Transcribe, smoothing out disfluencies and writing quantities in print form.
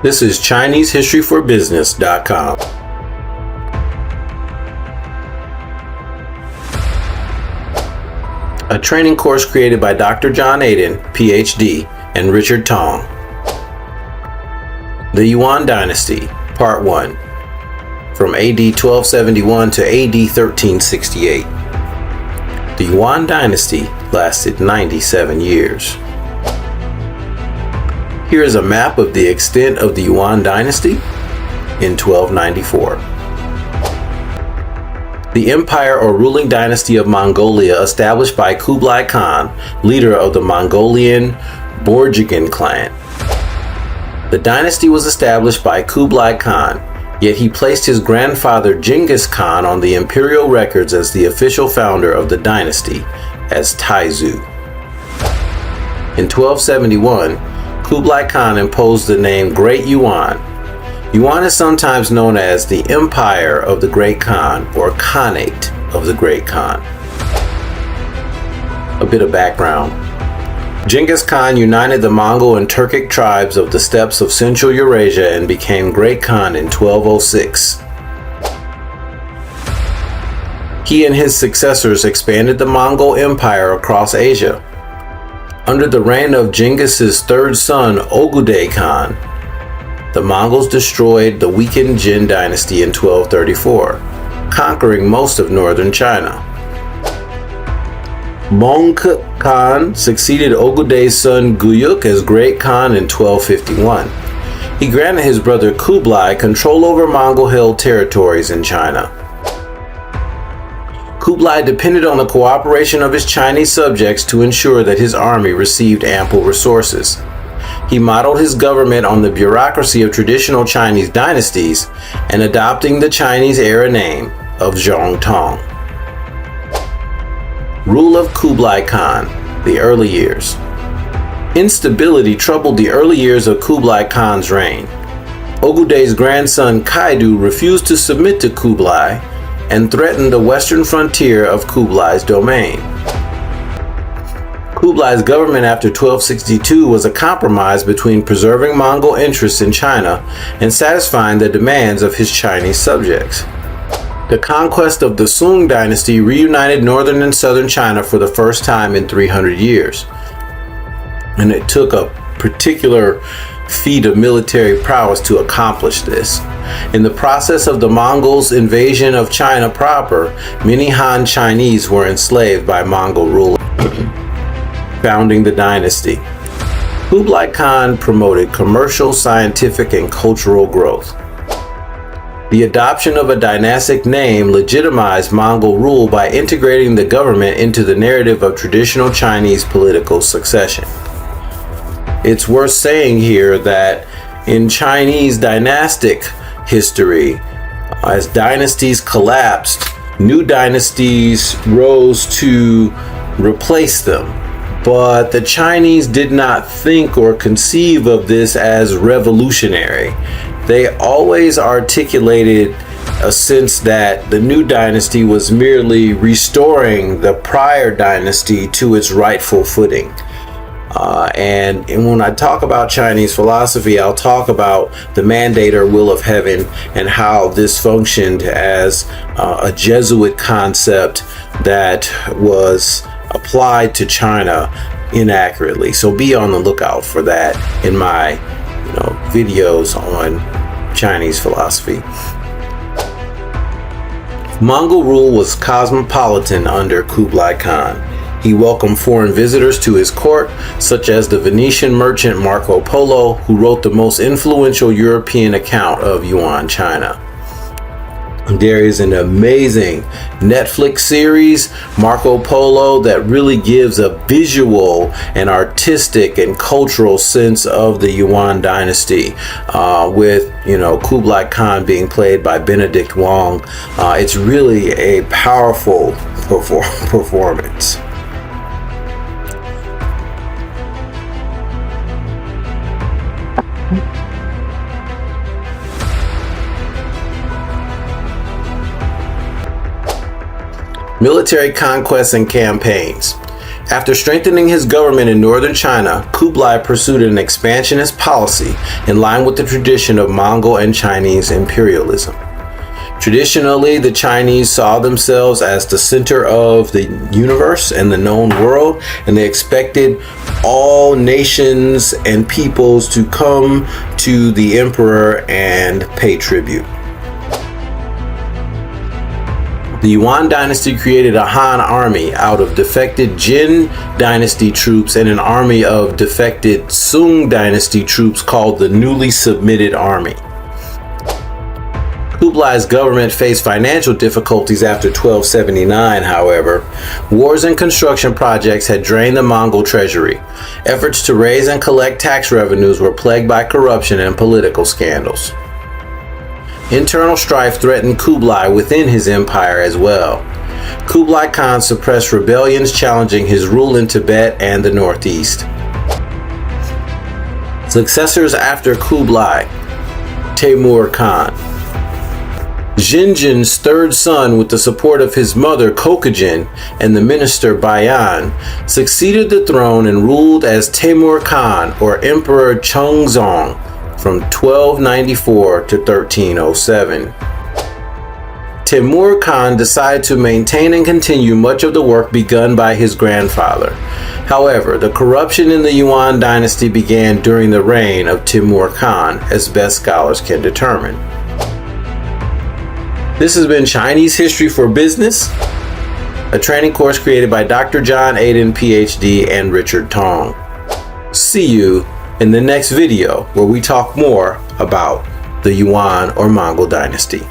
This is ChineseHistoryForBusiness.com. A training course created by Dr. John Aiden, PhD, and Richard Tong. The Yuan Dynasty, Part 1, from AD 1271 to AD 1368. The Yuan Dynasty lasted 97 years. Here is a map of the extent of the Yuan Dynasty in 1294. The empire or ruling dynasty of Mongolia established by Kublai Khan, leader of the Mongolian Borjigin clan. The dynasty was established by Kublai Khan, yet he placed his grandfather Genghis Khan on the imperial records as the official founder of the dynasty, as Taizu. In 1271, Kublai Khan imposed the name Great Yuan. Yuan is sometimes known as the Empire of the Great Khan or Khanate of the Great Khan. A bit of background. Genghis Khan united the Mongol and Turkic tribes of the steppes of Central Eurasia and became Great Khan in 1206. He and his successors expanded the Mongol Empire across Asia. Under the reign of Genghis's third son, Ogedei Khan, the Mongols destroyed the weakened Jin dynasty in 1234, conquering most of northern China. Mongke Khan succeeded Ogedei's son Guyuk as Great Khan in 1251. He granted his brother Kublai control over Mongol-held territories in China. Kublai depended on the cooperation of his Chinese subjects to ensure that his army received ample resources. He modeled his government on the bureaucracy of traditional Chinese dynasties and adopting the Chinese-era name of Zhongtong. Rule of Kublai Khan, the early years. Instability troubled the early years of Kublai Khan's reign. Ogedei's grandson Kaidu refused to submit to Kublai and threatened the western frontier of Kublai's domain. Kublai's government after 1262 was a compromise between preserving Mongol interests in China and satisfying the demands of his Chinese subjects. The conquest of the Sung dynasty reunited northern and southern China for the first time in 300 years. And it took a particular feat of military prowess to accomplish this. In the process of the Mongols' invasion of China proper, many Han Chinese were enslaved by Mongol rulers, founding the dynasty. Kublai Khan promoted commercial, scientific, and cultural growth. The adoption of a dynastic name legitimized Mongol rule by integrating the government into the narrative of traditional Chinese political succession. It's worth saying here that in Chinese dynastic history, as dynasties collapsed, new dynasties rose to replace them. But the Chinese did not think or conceive of this as revolutionary. They always articulated a sense that the new dynasty was merely restoring the prior dynasty to its rightful footing. And when I talk about Chinese philosophy, I'll talk about the mandate or will of heaven and how this functioned as a Jesuit concept that was applied to China inaccurately. So be on the lookout for that in my videos on Chinese philosophy. Mongol rule was cosmopolitan under Kublai Khan. He welcomed foreign visitors to his court, such as the Venetian merchant Marco Polo, who wrote the most influential European account of Yuan China. There is an amazing Netflix series, Marco Polo, that really gives a visual and artistic and cultural sense of the Yuan dynasty, with Kublai Khan being played by Benedict Wong. It's really a powerful performance. Military conquests and campaigns. After strengthening his government in northern China, Kublai pursued an expansionist policy in line with the tradition of Mongol and Chinese imperialism. Traditionally, the Chinese saw themselves as the center of the universe and the known world, and they expected all nations and peoples to come to the emperor and pay tribute. The Yuan dynasty created a Han army out of defected Jin dynasty troops and an army of defected Sung dynasty troops called the newly submitted army. Kublai's government faced financial difficulties after 1279, however. Wars and construction projects had drained the Mongol treasury. Efforts to raise and collect tax revenues were plagued by corruption and political scandals. Internal strife threatened Kublai within his empire as well. Kublai Khan suppressed rebellions challenging his rule in Tibet and the Northeast. Successors after Kublai: Temur Khan. Zinjin's third son, with the support of his mother Kokajin and the minister Bayan, succeeded the throne and ruled as Temur Khan, or Emperor Chongzong, from 1294 to 1307. Temur Khan decided to maintain and continue much of the work begun by his grandfather. However, the corruption in the Yuan dynasty began during the reign of Temur Khan, as best scholars can determine. This has been Chinese History for Business, a training course created by Dr. John Aiden, PhD, and Richard Tong. See you in the next video, where we talk more about the Yuan or Mongol dynasty.